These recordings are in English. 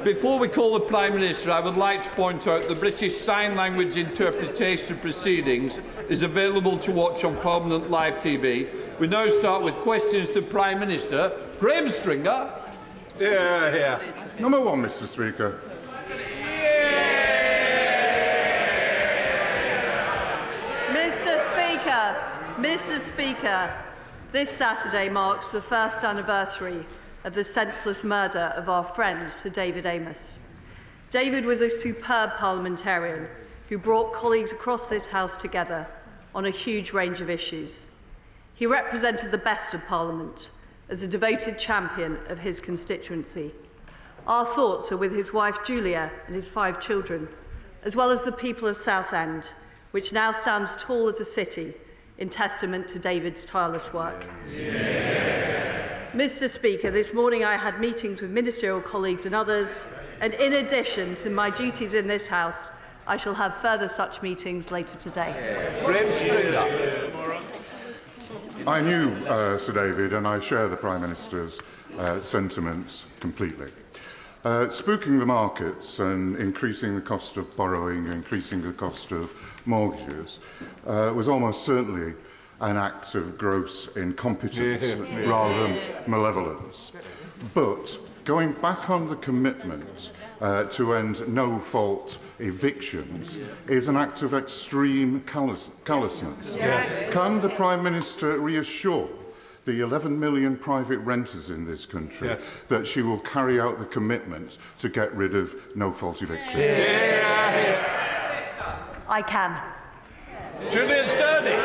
Before we call the Prime Minister, I would like to point out the British Sign Language interpretation proceedings is available to watch on Parliament Live TV. We now start with questions to the Prime Minister. Graham Stringer. Yeah. Number one, Mr. Speaker. Mr. Speaker, this Saturday marks the first anniversary of the senseless murder of our friend Sir David Amess. David was a superb parliamentarian who brought colleagues across this House together on a huge range of issues. He represented the best of Parliament as a devoted champion of his constituency. Our thoughts are with his wife Julia and his 5 children, as well as the people of Southend, which now stands tall as a city in testament to David's tireless work. Mr. Speaker, this morning I had meetings with ministerial colleagues and others, and in addition to my duties in this House, I shall have further such meetings later today. Graham Stringer. I knew Sir David, and I share the Prime Minister's sentiments completely. Spooking the markets and increasing the cost of borrowing, increasing the cost of mortgages was almost certainly an act of gross incompetence rather than malevolence. But going back on the commitment to end no-fault evictions is an act of extreme callousness. Can the Prime Minister reassure the 11 million private renters in this country that she will carry out the commitment to get rid of no-fault evictions? I can. Julian Sturdy.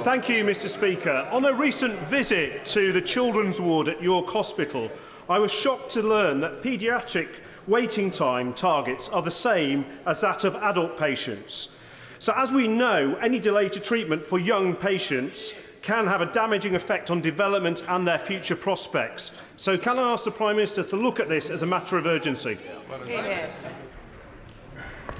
Thank you, Mr. Speaker. On a recent visit to the children's ward at York Hospital, I was shocked to learn that paediatric waiting time targets are the same as that of adult patients. So, as we know, any delay to treatment for young patients can have a damaging effect on development and their future prospects. So, can I ask the Prime Minister to look at this as a matter of urgency?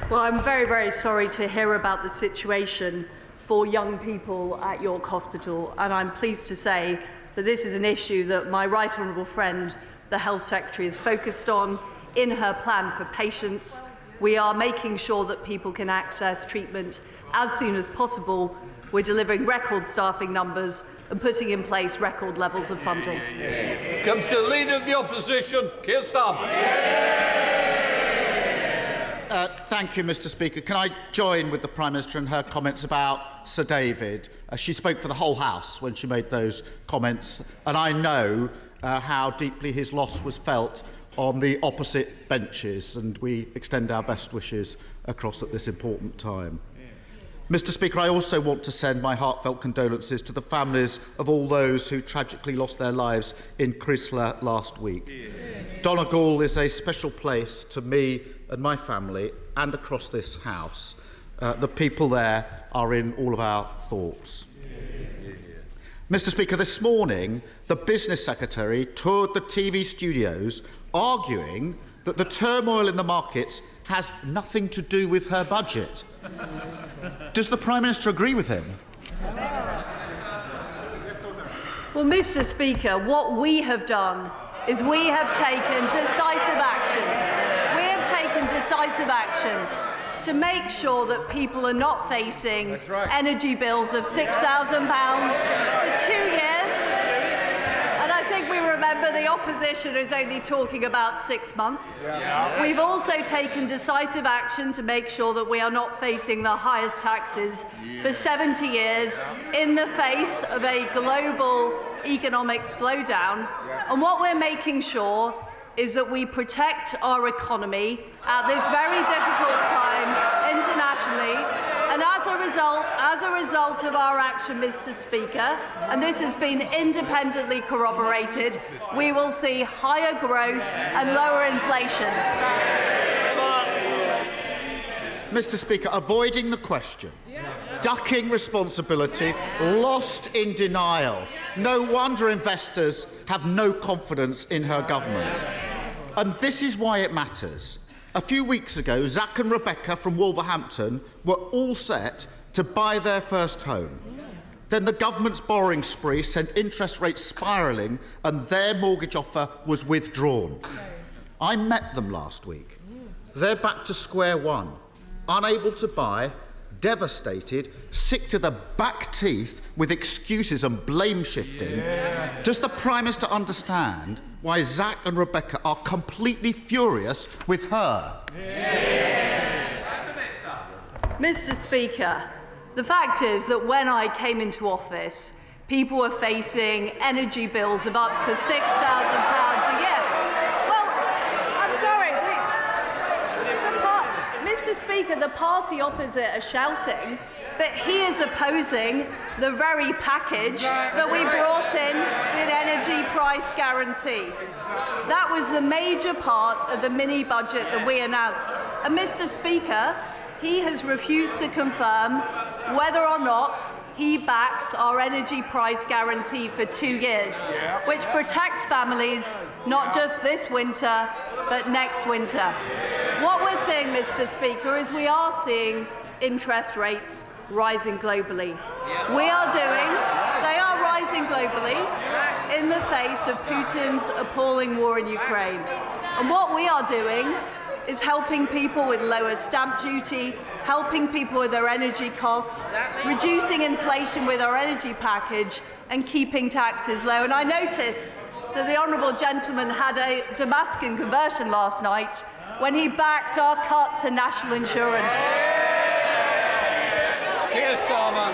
Well, I'm very, very sorry to hear about the situation for young people at York Hospital, and I'm pleased to say that this is an issue that my right honourable friend, the Health Secretary, is focused on. In her plan for patients, we are making sure that people can access treatment as soon as possible. We're delivering record staffing numbers and putting in place record levels of funding. Comes the Leader of the Opposition, Keir Starmer. Thank you, Mr. Speaker. Can I join with the Prime Minister in her comments about Sir David? She spoke for the whole House when she made those comments, and I know how deeply his loss was felt on the opposite benches, and we extend our best wishes across at this important time. Mr. Speaker, I also want to send my heartfelt condolences to the families of all those who tragically lost their lives in Chrysler last week. Donegal is a special place to me and my family and across this House. The people there are in all of our thoughts. Mr. Speaker, this morning, the Business Secretary toured the TV studios arguing that the turmoil in the markets has nothing to do with her budget. Does the Prime Minister agree with him? Well, Mr. Speaker, what we have done is we have taken decisive action. We have taken decisive action to make sure that people are not facing energy bills of £6,000 for 2 years. And I think we remember the opposition is only talking about 6 months. We've also taken decisive action to make sure that we are not facing the highest taxes for 70 years in the face of a global economic slowdown. And what we're making sure is that we protect our economy at this very difficult time internationally. And as a result of our action, Mr. Speaker, and this has been independently corroborated, we will see higher growth and lower inflation. Mr. Speaker, avoiding the question, ducking responsibility, lost in denial. No wonder investors have no confidence in her government. And this is why it matters. A few weeks ago, Zach and Rebecca from Wolverhampton were all set to buy their first home. Then the government's borrowing spree sent interest rates spiralling and their mortgage offer was withdrawn. I met them last week. They're back to square one, unable to buy, devastated, sick to the back teeth with excuses and blame shifting. Does the Prime Minister understand why Zach and Rebecca are completely furious with her? Mr. Speaker, the fact is that when I came into office, people were facing energy bills of up to £6,000 a year. Well, I'm sorry. Mr. Speaker, the party opposite are shouting, but he is opposing the very package that we brought in, the energy price guarantee. That was the major part of the mini-budget that we announced. And Mr. Speaker, he has refused to confirm whether or not he backs our energy price guarantee for 2 years, which protects families not just this winter, but next winter. What we're seeing, Mr. Speaker, is we are seeing interest rates rising globally. They are rising globally in the face of Putin's appalling war in Ukraine. And what we are doing is helping people with lower stamp duty, helping people with their energy costs, reducing inflation with our energy package, and keeping taxes low. And I noticed that the honourable gentleman had a Damascus conversion last night when he backed our cut to national insurance. Keir Starmer.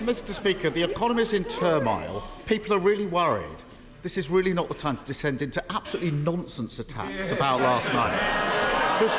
Mr. Speaker, the economy is in turmoil. People are really worried. This is really not the time to descend into absolutely nonsense attacks about last night. There's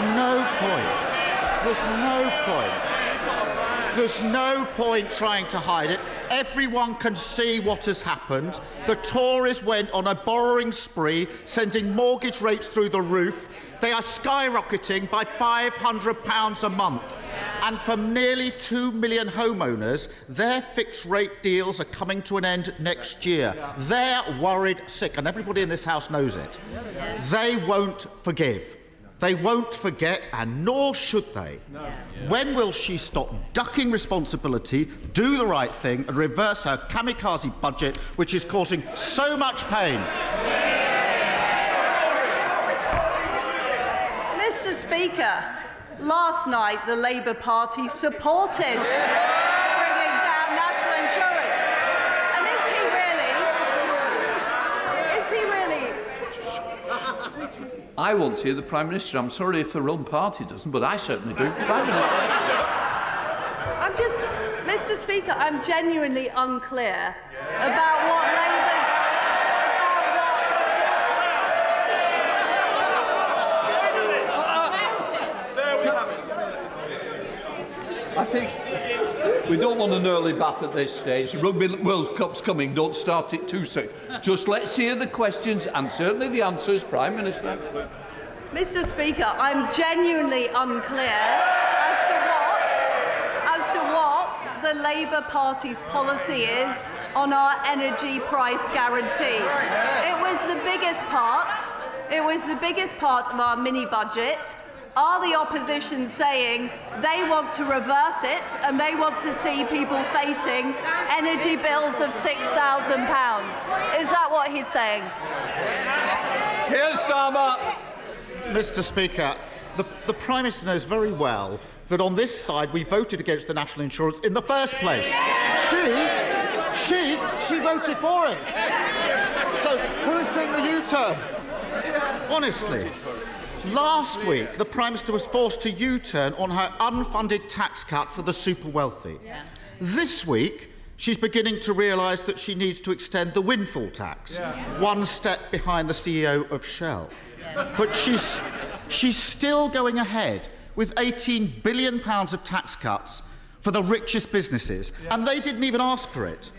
no point trying to hide it. Everyone can see what has happened. The Tories went on a borrowing spree, sending mortgage rates through the roof. They are skyrocketing by £500 a month. And for nearly 2 million homeowners, their fixed-rate deals are coming to an end next year. They're worried sick, and everybody in this House knows it. They won't forgive. They won't forget, and nor should they. When will she stop ducking responsibility, do the right thing, and reverse her kamikaze budget, which is causing so much pain? Mr. Speaker, last night the Labour Party supported bringing down national insurance. And is he really? I want to hear the Prime Minister. I'm sorry if her own party doesn't, but I certainly do. Prime Minister. Mr. Speaker, I'm genuinely unclear about what Labour's... I think we don't want an early bath at this stage. The Rugby World Cup's coming. Don't start it too soon. Just let's hear the questions and certainly the answers, Prime Minister. Mr. Speaker, I'm genuinely unclear as to what the Labour Party's policy is on our energy price guarantee. It was the biggest part of our mini-budget. Are the opposition saying they want to reverse it and they want to see people facing energy bills of £6,000? Is that what he's saying? Keir Starmer. Mr. Speaker, the Prime Minister knows very well that on this side we voted against the national insurance in the first place. She voted for it. So who's doing the U-turn? Honestly. Last week, the Prime Minister was forced to U-turn on her unfunded tax cut for the super wealthy. This week, she's beginning to realise that she needs to extend the windfall tax, one step behind the CEO of Shell. But she's still going ahead with £18 billion of tax cuts for the richest businesses, and they didn't even ask for it.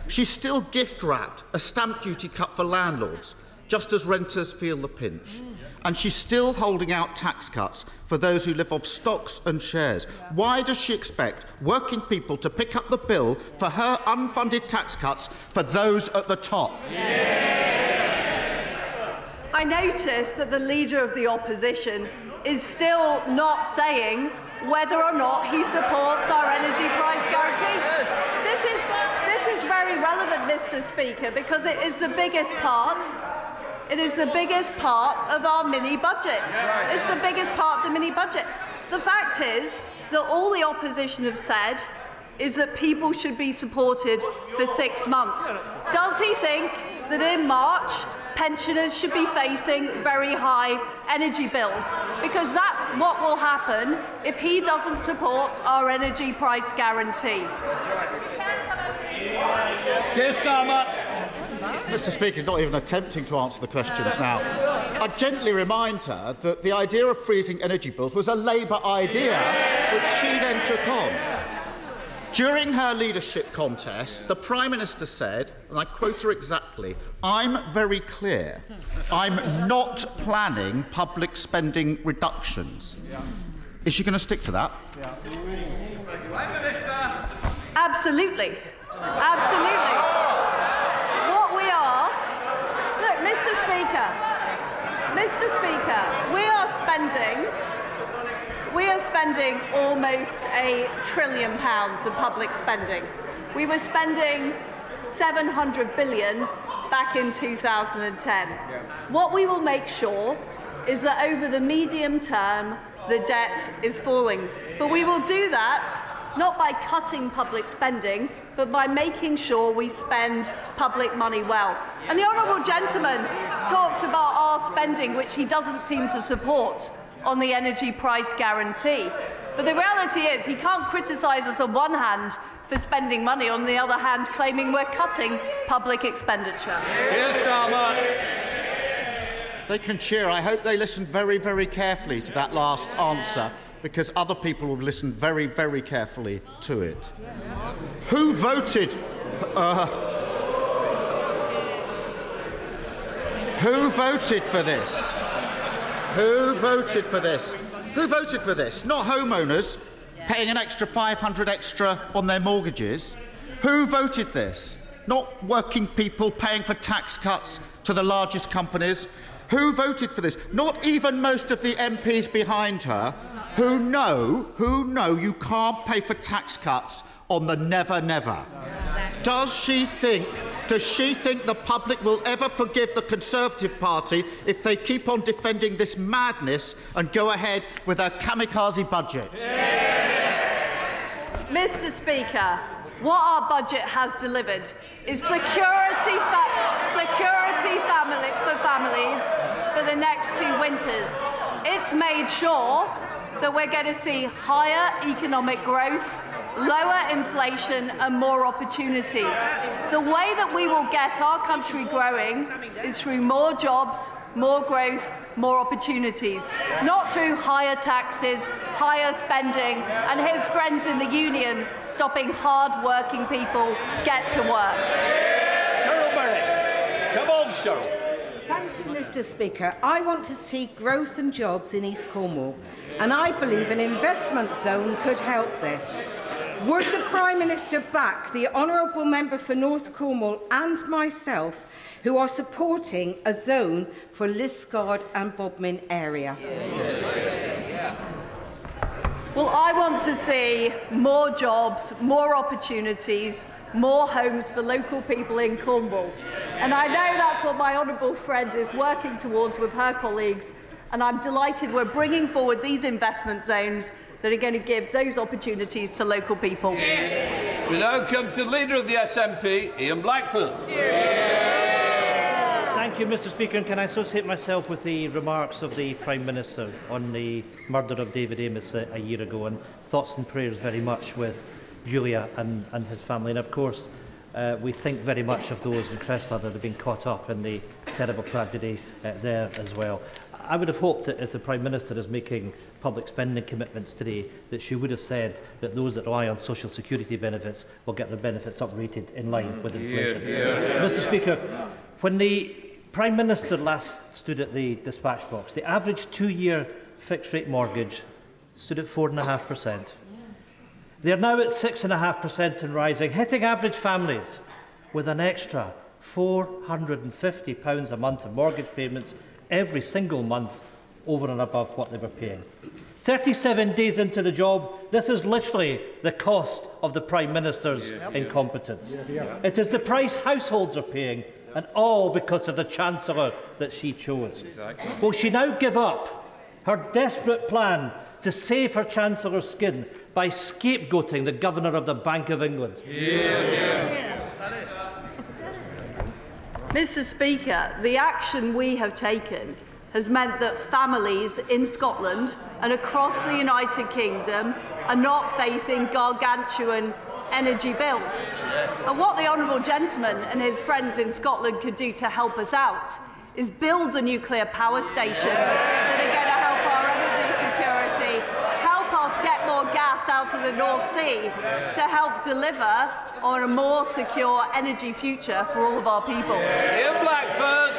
She's still gift-wrapped a stamp duty cut for landlords, just as renters feel the pinch. And she's still holding out tax cuts for those who live off stocks and shares. Why does she expect working people to pick up the bill for her unfunded tax cuts for those at the top? I notice that the Leader of the Opposition is still not saying whether or not he supports our energy price guarantee. This is very relevant, Mr. Speaker, because it is the biggest part. It is the biggest part of our mini-budget. It's the biggest part of the mini-budget. The fact is that all the opposition have said is that people should be supported for 6 months. Does he think that in March pensioners should be facing very high energy bills? Because that's what will happen if he doesn't support our energy price guarantee. Keir Starmer. Mr. Speaker, not even attempting to answer the questions now. I gently remind her that the idea of freezing energy bills was a Labour idea, which she then took on. During her leadership contest, the Prime Minister said, and I quote her exactly, "I'm very clear. I'm not planning public spending reductions." Is she going to stick to that? Absolutely. Absolutely. What we are... Look, Mr. Speaker, we are spending almost £1 trillion of public spending. We were spending $700 billion back in 2010. What we will make sure is that over the medium term, the debt is falling. But we will do that not by cutting public spending, but by making sure we spend public money well. And the honourable gentleman talks about our spending, which he doesn't seem to support, on the energy price guarantee. But the reality is he can't criticise us on one hand for spending money, on the other hand claiming we're cutting public expenditure. Keir Starmer. They can cheer. I hope they listen very, very carefully to that last answer, because other people will listen very, very carefully to it. Who voted? Who voted for this? Who voted for this? Who voted for this? Not homeowners paying an extra $500 extra on their mortgages. Who voted this? Not working people paying for tax cuts to the largest companies. Who voted for this? Not even most of the MPs behind her, who know you can't pay for tax cuts on the never, never. Does she think the public will ever forgive the Conservative Party if they keep on defending this madness and go ahead with a kamikaze budget? Mr. Speaker, what our budget has delivered is security for families for the next 2 winters. It's made sure that we're going to see higher economic growth, lower inflation and more opportunities. The way that we will get our country growing is through more jobs, more growth, more opportunities, not through higher taxes, higher spending and his friends in the union stopping hard-working people get to work. Cheryl Berry. Come on, Cheryl. Thank you, Mr. Speaker. I want to see growth and jobs in East Cornwall, and I believe an investment zone could help this. Would the Prime Minister back the honourable member for North Cornwall and myself, who are supporting a zone for Liskeard and Bodmin area? Well, I want to see more jobs, more opportunities, more homes for local people in Cornwall. And I know that's what my honourable friend is working towards with her colleagues, and I'm delighted we're bringing forward these investment zones that are going to give those opportunities to local people. We now come to the Leader of the SNP, Ian Blackford. Thank you, Mr. Speaker. And can I associate myself with the remarks of the Prime Minister on the murder of David Amos a year ago, and thoughts and prayers very much with Julia and his family. And of course, we think very much of those in Crestla that have been caught up in the terrible tragedy there as well. I would have hoped that if the Prime Minister is making public spending commitments today, that she would have said that those that rely on social security benefits will get their benefits uprated in line with inflation. Mr. Speaker, when the Prime Minister last stood at the dispatch box, the average 2-year fixed-rate mortgage stood at 4.5%. They are now at 6.5% and rising, hitting average families with an extra £450 a month in mortgage payments every single month over and above what they were paying. 37 days into the job, this is literally the cost of the Prime Minister's incompetence. It is the price households are paying, and all because of the Chancellor that she chose. Will she now give up her desperate plan to save her Chancellor's skin by scapegoating the Governor of the Bank of England? Mr. Speaker, the action we have taken has meant that families in Scotland and across the United Kingdom are not facing gargantuan energy bills. And what the honourable gentleman and his friends in Scotland could do to help us out is build the nuclear power stations that are going to help our energy security, help us get more gas out of the North Sea to help deliver on a more secure energy future for all of our people. Ian Blackford.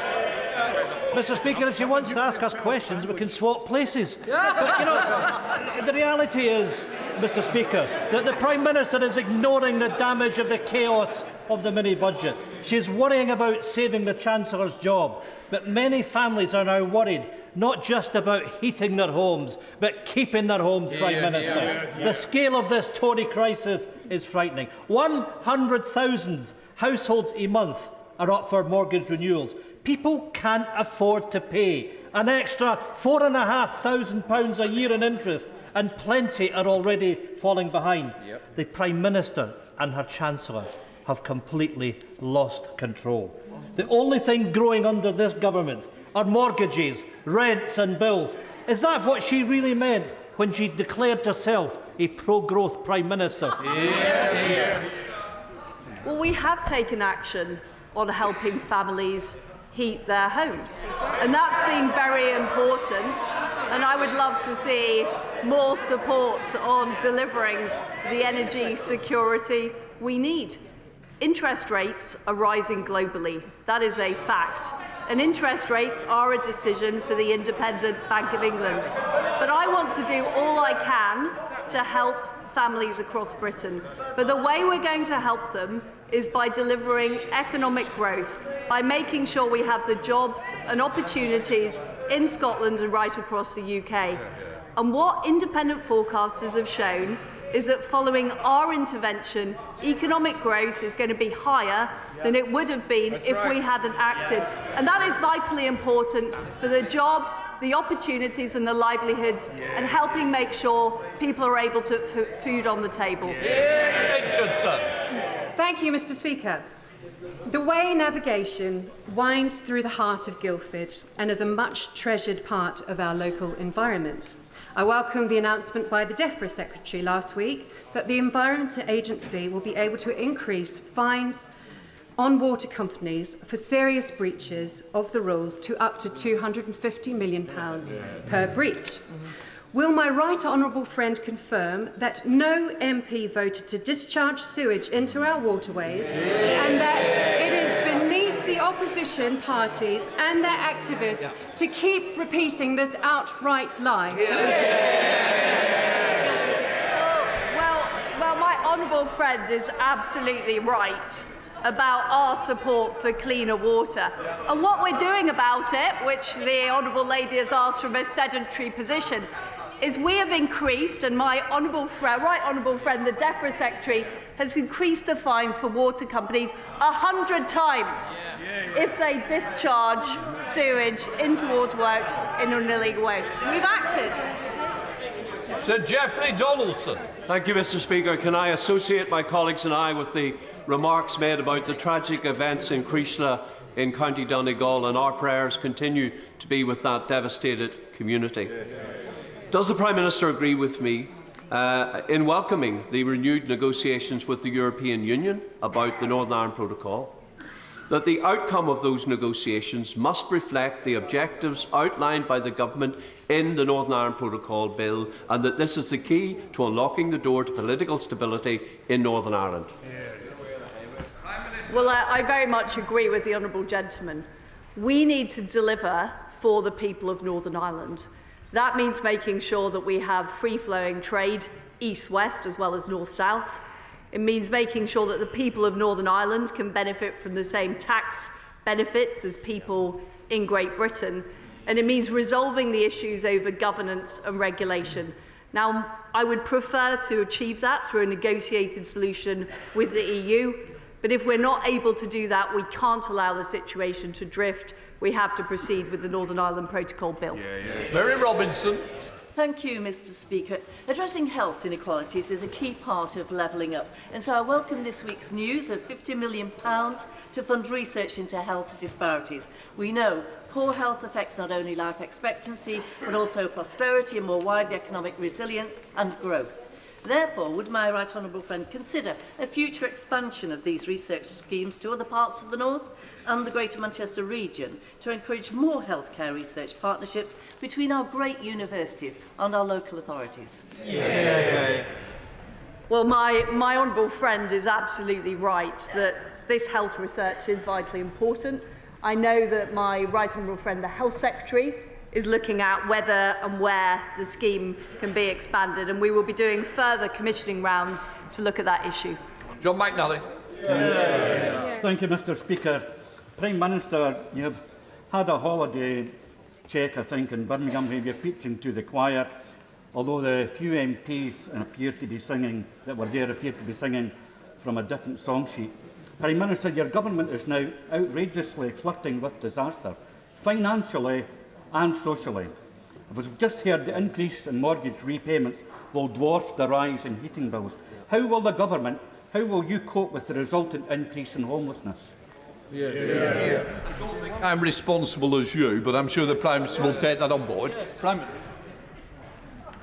Mr. Speaker, if she wants to ask us questions, we can swap places. But, you know, the reality is, Mr. Speaker, that the Prime Minister is ignoring the damage of the chaos of the mini-budget. She is worrying about saving the Chancellor's job. But many families are now worried, not just about heating their homes, but keeping their homes, Prime Minister. The scale of this Tory crisis is frightening. 100,000 households a month are up for mortgage renewals. People can't afford to pay an extra £4,500 a year in interest, and plenty are already falling behind. The Prime Minister and her Chancellor have completely lost control. The only thing growing under this government are mortgages, rents and bills. Is that what she really meant when she declared herself a pro-growth Prime Minister? Well, we have taken action on helping families heat their homes, and that's been very important, and I would love to see more support on delivering the energy security we need. Interest rates are rising globally. That is a fact. And interest rates are a decision for the Independent Bank of England. But I want to do all I can to help families across Britain. But the way we're going to help them is by delivering economic growth, by making sure we have the jobs and opportunities in Scotland and right across the UK. And what independent forecasters have shown is that following our intervention, economic growth is going to be higher than it would have been if we hadn't acted. And that is vitally important for the jobs, the opportunities and the livelihoods, and helping make sure people are able to put food on the table. Richardson. Thank you, Mr. Speaker. The Way navigation winds through the heart of Guildford and is a much treasured part of our local environment. I welcome the announcement by the DEFRA Secretary last week that the Environment Agency will be able to increase fines on water companies for serious breaches of the rules to up to £250 million per breach. Will my right honourable friend confirm that no MP voted to discharge sewage into our waterways and that it is beneath the opposition parties and their activists to keep repeating this outright lie? Well, my honourable friend is absolutely right about our support for cleaner water. And what we're doing about it, which the honourable lady has asked from a sedentary position, is we have increased, and my right honourable friend, the DEFRA Secretary, has increased the fines for water companies 100 times if they discharge sewage into waterworks in an illegal way. We've acted. Sir Geoffrey Donaldson. Thank you, Mr. Speaker. Can I associate my colleagues and I with the remarks made about the tragic events in Creesla in County Donegal, and our prayers continue to be with that devastated community. Does the Prime Minister agree with me in welcoming the renewed negotiations with the European Union about the Northern Ireland Protocol, that the outcome of those negotiations must reflect the objectives outlined by the Government in the Northern Ireland Protocol Bill, and that this is the key to unlocking the door to political stability in Northern Ireland? Well, I very much agree with the honourable gentleman. We need to deliver for the people of Northern Ireland. That means making sure that we have free-flowing trade east-west as well as north-south. It means making sure that the people of Northern Ireland can benefit from the same tax benefits as people in Great Britain. and it means resolving the issues over governance and regulation. Now, I would prefer to achieve that through a negotiated solution with the EU, but if we're not able to do that, we can't allow the situation to drift. We have to proceed with the Northern Ireland Protocol Bill. Mary Robinson. Thank you, Mr. Speaker. Addressing health inequalities is a key part of levelling up, and so I welcome this week's news of £50 million to fund research into health disparities. We know poor health affects not only life expectancy, but also prosperity and more widely economic resilience and growth. Therefore, would my right honourable friend consider a future expansion of these research schemes to other parts of the North and the Greater Manchester region to encourage more healthcare research partnerships between our great universities and our local authorities? Well, my honourable friend is absolutely right that this health research is vitally important. I know that my right honourable friend, the Health Secretary, is looking at whether and where the scheme can be expanded, and we will be doing further commissioning rounds to look at that issue. John McNally. Thank you, Mr. Speaker. Prime Minister, you have had a holiday check, I think, in Birmingham, where you're preaching to the choir, although the few MPs appear to be singing from a different song sheet. Prime Minister, your government is now outrageously flirting with disaster, financially and socially. As we've just heard, the increase in mortgage repayments will dwarf the rise in heating bills. How will you cope with the resultant increase in homelessness? I don't think I'm responsible as you, but I'm sure the Prime Minister will take that on board.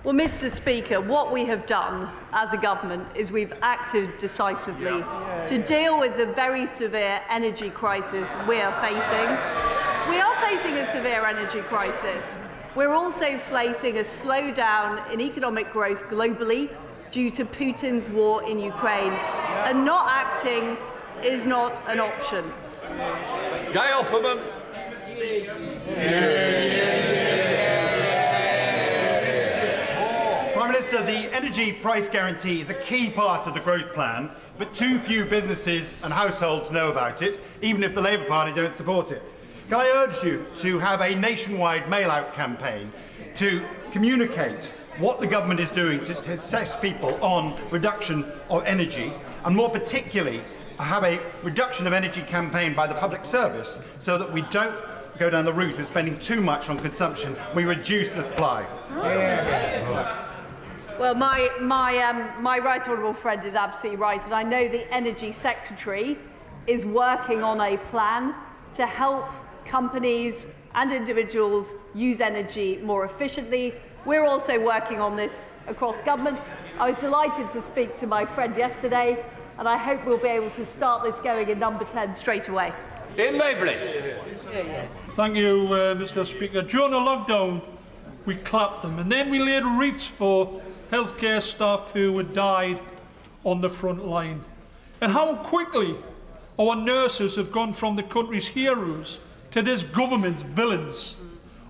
Well, Mr. Speaker, what we have done as a government is we've acted decisively to deal with the very severe energy crisis we are facing. We are facing a severe energy crisis. We're also facing a slowdown in economic growth globally due to Putin's war in Ukraine, and not acting is not an option. Guy Opperman. Prime Minister, the energy price guarantee is a key part of the growth plan, but too few businesses and households know about it, even if the Labour Party don't support it. Can I urge you to have a nationwide mail-out campaign to communicate what the government is doing to assess people on reduction of energy, and more particularly have a reduction of energy campaign by the public service so that we don't go down the route of spending too much on consumption, we reduce the supply. Well, my right honourable friend is absolutely right, and I know the Energy Secretary is working on a plan to help companies and individuals use energy more efficiently. We're also working on this across government. I was delighted to speak to my friend yesterday, and I hope we'll be able to start this going in Number 10 straight away. Ian Lavery. Thank you, Mr. Speaker. During the lockdown, we clapped them, and then we laid wreaths for healthcare staff who had died on the front line. And how quickly our nurses have gone from the country's heroes to this government's villains,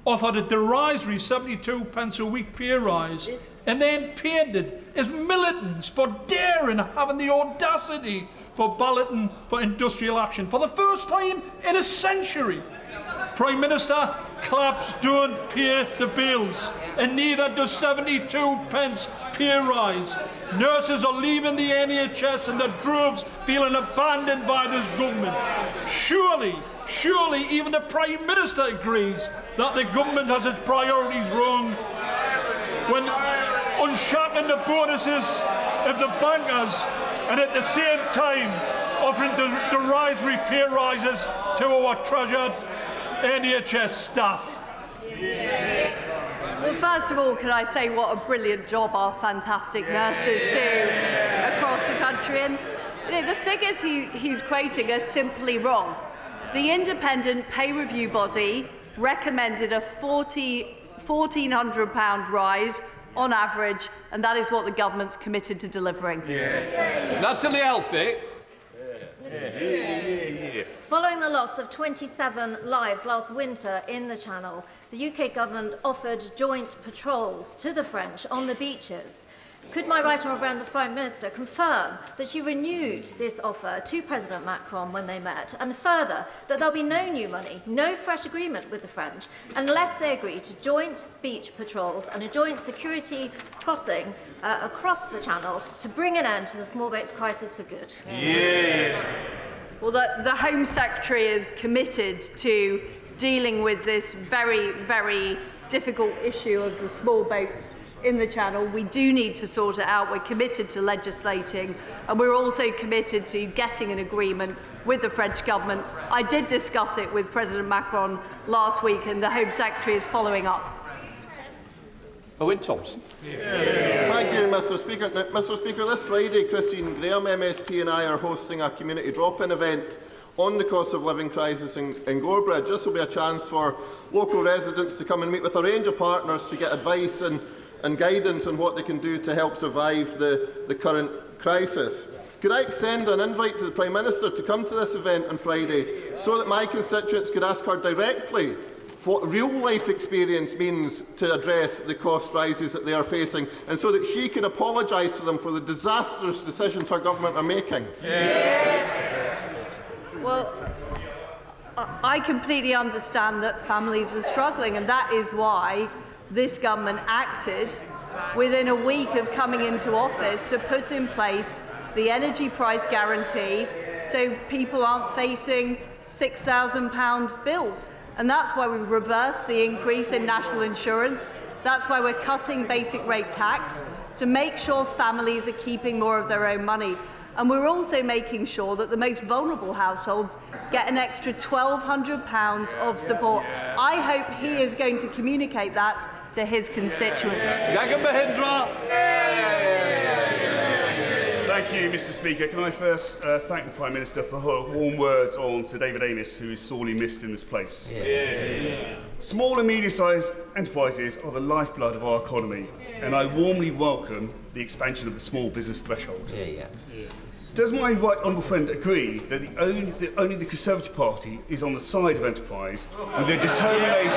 offered a derisory 72 pence a week pay rise, and then painted as militants for daring, having the audacity for balloting for industrial action for the first time in a century. Prime Minister, claps don't pay the bills, and neither does 72 pence pay rise. Nurses are leaving the NHS and the droves feeling abandoned by this government. Surely even the Prime Minister agrees that the government has its priorities wrong when unshackling the bonuses of the bankers and at the same time offering derisory pay rises to our treasured NHS staff. Well, first of all, can I say what a brilliant job our fantastic nurses do across the country. And the figures he's quoting are simply wrong. The independent pay review body recommended a £1,400 rise on average, and that is what the government's committed to delivering. Natalie Alfie. Following the loss of 27 lives last winter in the Channel, the UK government offered joint patrols to the French on the beaches. Could my right honourable friend, the Prime Minister, confirm that she renewed this offer to President Macron when they met, and further, that there'll be no new money, no fresh agreement with the French, unless they agree to joint beach patrols and a joint security crossing across the Channel to bring an end to the small boats crisis for good? Well, the Home Secretary is committed to dealing with this very, very difficult issue of the small boats in the Channel. We do need to sort it out. We're committed to legislating, and we're also committed to getting an agreement with the French government. I did discuss it with President Macron last week, and the Home Secretary is following up. Owen Thompson. Thank you, Mr. Speaker. Now, Mr. Speaker, this Friday, Christine Graham, MSP, and I are hosting a community drop-in event on the cost of living crisis in Gorebridge. This will be a chance for local residents to come and meet with a range of partners to get advice and guidance on what they can do to help survive the current crisis. Could I extend an invite to the Prime Minister to come to this event on Friday so that my constituents could ask her directly what real-life experience means to address the cost rises that they are facing, and so that she can apologise to them for the disastrous decisions her government are making? Well, I completely understand that families are struggling, and that is why this government acted within a week of coming into office to put in place the energy price guarantee so people aren't facing £6,000 bills. And that's why we've reversed the increase in national insurance. That's why we're cutting basic rate tax to make sure families are keeping more of their own money. And we're also making sure that the most vulnerable households get an extra £1,200 of support. I hope he is going to communicate that to his constituents. Thank you, Mr. Speaker. Can I first thank the Prime Minister for her warm words on Sir David Amess, who is sorely missed in this place. Small and medium-sized enterprises are the lifeblood of our economy, and I warmly welcome the expansion of the small business threshold. Does my right honourable friend agree that only the Conservative Party is on the side of enterprise and their determination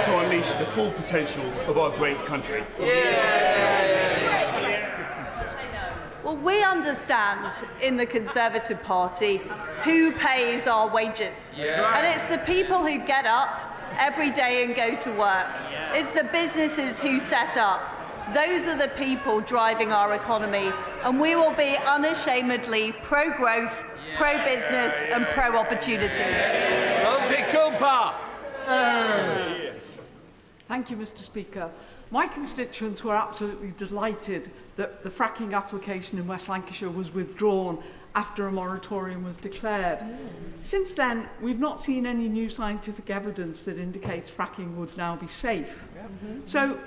to unleash the full potential of our great country? Well, we understand in the Conservative Party who pays our wages. And it's the people who get up every day and go to work. It's the businesses who set up. Those are the people driving our economy, and we will be unashamedly pro-growth, pro-business and pro-opportunity. Thank you, Mr. Speaker. My constituents were absolutely delighted that the fracking application in West Lancashire was withdrawn after a moratorium was declared. Since then, we've not seen any new scientific evidence that indicates fracking would now be safe. So,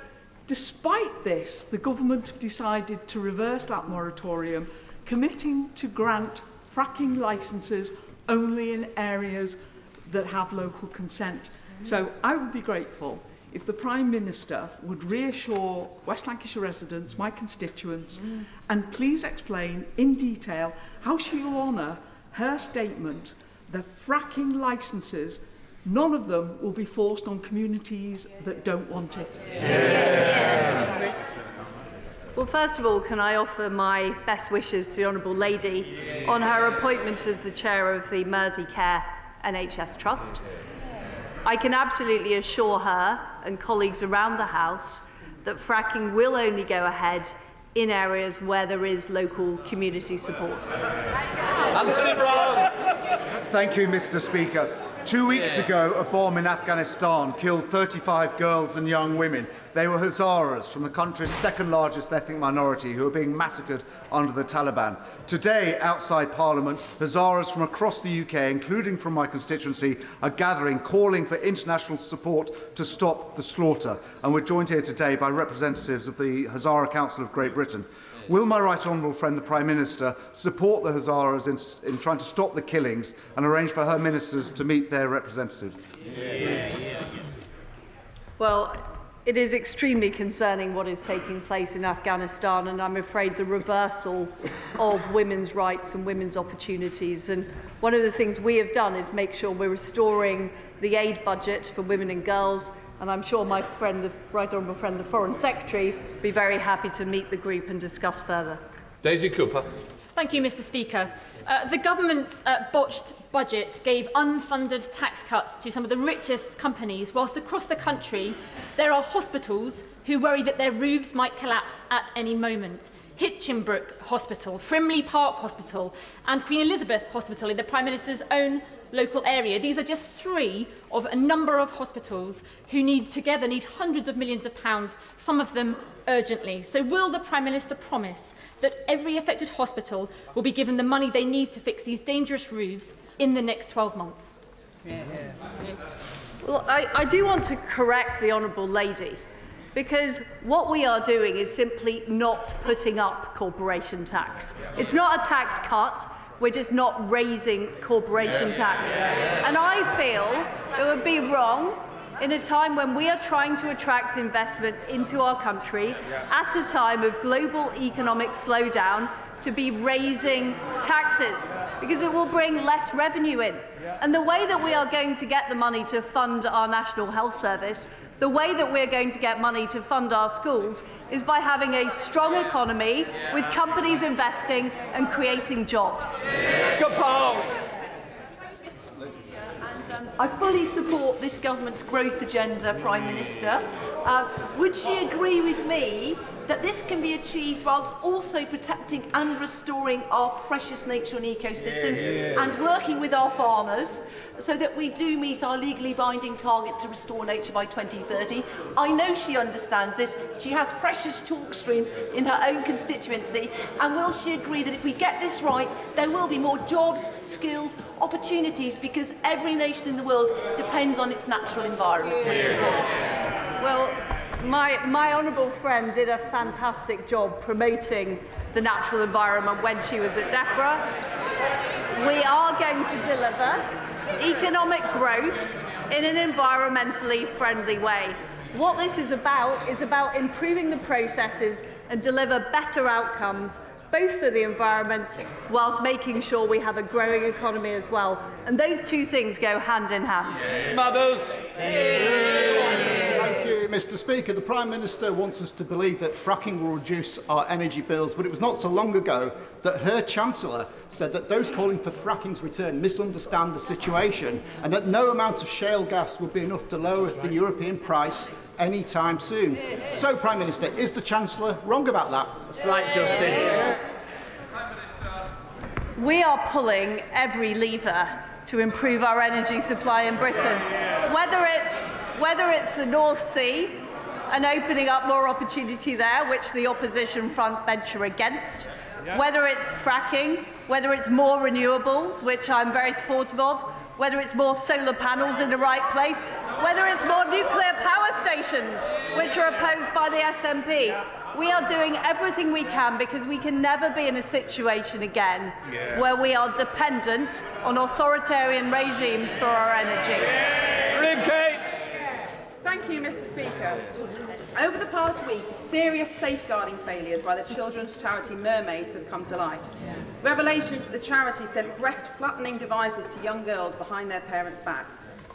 despite this, the government have decided to reverse that moratorium, committing to grant fracking licences only in areas that have local consent. So I would be grateful if the Prime Minister would reassure West Lancashire residents, my constituents, and please explain in detail how she will honour her statement that fracking licences, none of them will be forced on communities that don't want it. Well, first of all, can I offer my best wishes to the Honourable Lady on her appointment as the chair of the Merseycare NHS Trust. I can absolutely assure her and colleagues around the House that fracking will only go ahead in areas where there is local community support. Anthony Brown. Thank you, Mr. Speaker. 2 weeks ago, a bomb in Afghanistan killed 35 girls and young women. They were Hazaras from the country's second-largest ethnic minority who are being massacred under the Taliban. Today, outside Parliament, Hazaras from across the UK, including from my constituency, are gathering, calling for international support to stop the slaughter. And we're joined here today by representatives of the Hazara Council of Great Britain. Will my right honourable friend, the Prime Minister, support the Hazaras in trying to stop the killings and arrange for her ministers to meet their representatives? Well, it is extremely concerning what is taking place in Afghanistan, and I'm afraid the reversal of women's rights and women's opportunities. And one of the things we have done is make sure we're restoring the aid budget for women and girls, and I'm sure my friend, the Right Honourable friend, the Foreign Secretary, would be very happy to meet the group and discuss further. Daisy Cooper. Thank you, Mr. Speaker. The government's botched budget gave unfunded tax cuts to some of the richest companies, whilst across the country there are hospitals who worry that their roofs might collapse at any moment. Hitchinbrook Hospital, Frimley Park Hospital and Queen Elizabeth Hospital in the Prime Minister's own local area. These are just three of a number of hospitals who together need hundreds of millions of pounds, some of them urgently. So will the Prime Minister promise that every affected hospital will be given the money they need to fix these dangerous roofs in the next 12 months? Well, I do want to correct the Honourable Lady, because what we are doing is simply not putting up corporation tax. It's not a tax cut. We're just not raising corporation tax. And I feel it would be wrong in a time when we are trying to attract investment into our country at a time of global economic slowdown to be raising taxes, because it will bring less revenue in. And the way that we are going to get the money to fund our National Health Service, the way that we're going to get money to fund our schools, is by having a strong economy with companies investing and creating jobs. I fully support this government's growth agenda, Prime Minister. Would she agree with me that this can be achieved whilst also protecting and restoring our precious nature and ecosystems and working with our farmers so that we do meet our legally binding target to restore nature by 2030? I know she understands this. She has precious talk streams in her own constituency. And will she agree that if we get this right, there will be more jobs, skills, opportunities, because every nation in the world depends on its natural environment? Well, my honourable friend did a fantastic job promoting the natural environment when she was at DEFRA. We are going to deliver economic growth in an environmentally friendly way. What this is about improving the processes and deliver better outcomes, both for the environment whilst making sure we have a growing economy as well. And those two things go hand in hand. Mothers. Thank you, Mr. Speaker. The Prime Minister wants us to believe that fracking will reduce our energy bills, but it was not so long ago that her Chancellor said that those calling for fracking's return misunderstand the situation and that no amount of shale gas would be enough to lower the European price any time soon. So, Prime Minister, is the Chancellor wrong about that? That's right, Justin. We are pulling every lever to improve our energy supply in Britain, whether it's the North Sea and opening up more opportunity there, which the opposition front venture against, whether it's fracking, whether it's more renewables, which I'm very supportive of, whether it's more solar panels in the right place, whether it's more nuclear power stations, which are opposed by the SNP. We are doing everything we can because we can never be in a situation again where we are dependent on authoritarian regimes for our energy. Thank you, Mr. Speaker. Over the past week, serious safeguarding failures by the children's charity Mermaids have come to light. Revelations that the charity sent breast-flattening devices to young girls behind their parents' back,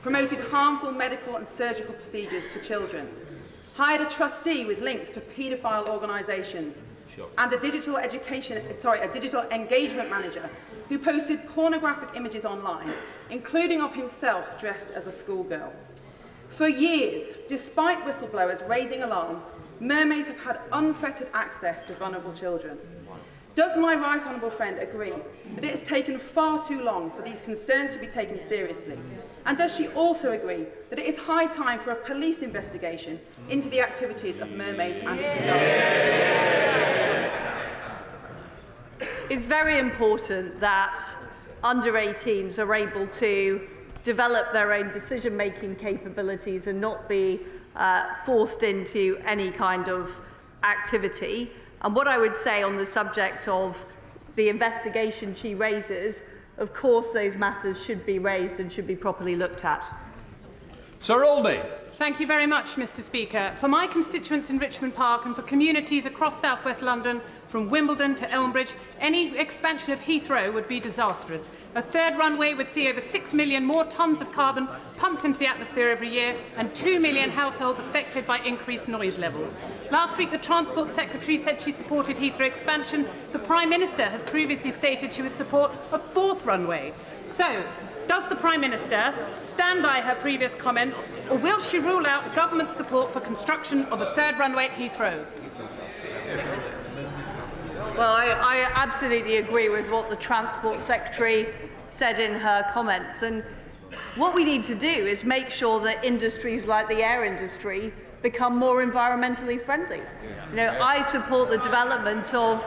promoted harmful medical and surgical procedures to children, hired a trustee with links to paedophile organisations, and a digital engagement manager who posted pornographic images online, including of himself dressed as a schoolgirl. For years, despite whistleblowers raising alarm, Mermaids have had unfettered access to vulnerable children. Does my right honourable friend agree that it has taken far too long for these concerns to be taken seriously? And does she also agree that it is high time for a police investigation into the activities of Mermaids and its staff? It's very important that under 18s are able to develop their own decision-making capabilities and not be forced into any kind of activity. And what I would say on the subject of the investigation she raises, of course those matters should be raised and should be properly looked at. Sir Oldney. Thank you very much, Mr. Speaker. For my constituents in Richmond Park and for communities across South West London, from Wimbledon to Elmbridge, any expansion of Heathrow would be disastrous. A third runway would see over 6 million more tonnes of carbon pumped into the atmosphere every year and 2 million households affected by increased noise levels. Last week, the Transport Secretary said she supported Heathrow expansion. The Prime Minister has previously stated she would support a fourth runway. So, does the Prime Minister stand by her previous comments, or will she rule out government support for construction of a third runway at Heathrow? Well, I absolutely agree with what the Transport Secretary said in her comments. And what we need to do is make sure that industries like the air industry become more environmentally friendly. You know, I support the development of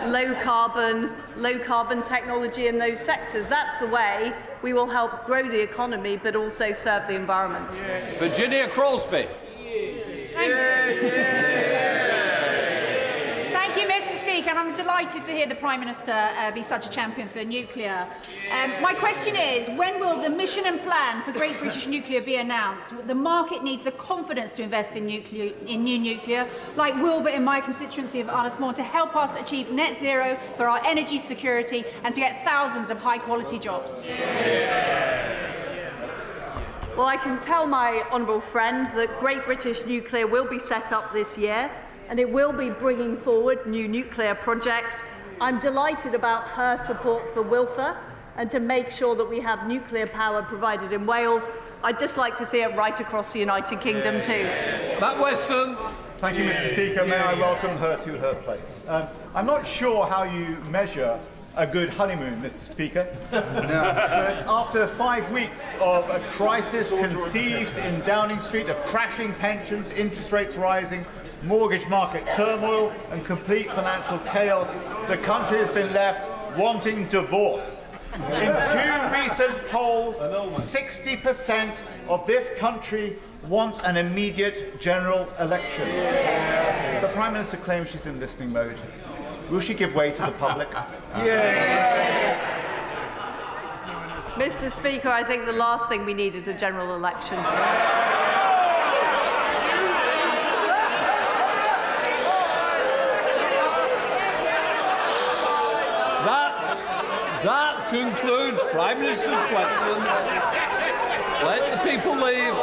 low carbon technology in those sectors. That's the way we will help grow the economy but also serve the environment. Virginia Crosby. Thank you, Mr. Speaker, and I'm delighted to hear the Prime Minister be such a champion for nuclear. My question is, when will the mission and plan for Great British Nuclear be announced? The market needs the confidence to invest in new nuclear, like Wilbur in my constituency of Arnasmore, to help us achieve net zero for our energy security and to get thousands of high-quality jobs. Well, I can tell my honourable friend that Great British Nuclear will be set up this year, and it will be bringing forward new nuclear projects. I'm delighted about her support for Wilfer and to make sure that we have nuclear power provided in Wales. I'd just like to see it right across the United Kingdom too. Matt Weston. Thank you, Mr. Speaker. May I welcome her to her place. I'm not sure how you measure a good honeymoon, Mr. Speaker. But after 5 weeks of a crisis conceived in Downing Street, of crashing pensions, interest rates rising, mortgage market turmoil and complete financial chaos, the country has been left wanting divorce. In 2 recent polls, 60% of this country wants an immediate general election. The Prime Minister claims she's in listening mode. Will she give way to the public? Mr. Speaker, I think the last thing we need is a general election. That concludes Prime Minister's questions. Let the people leave.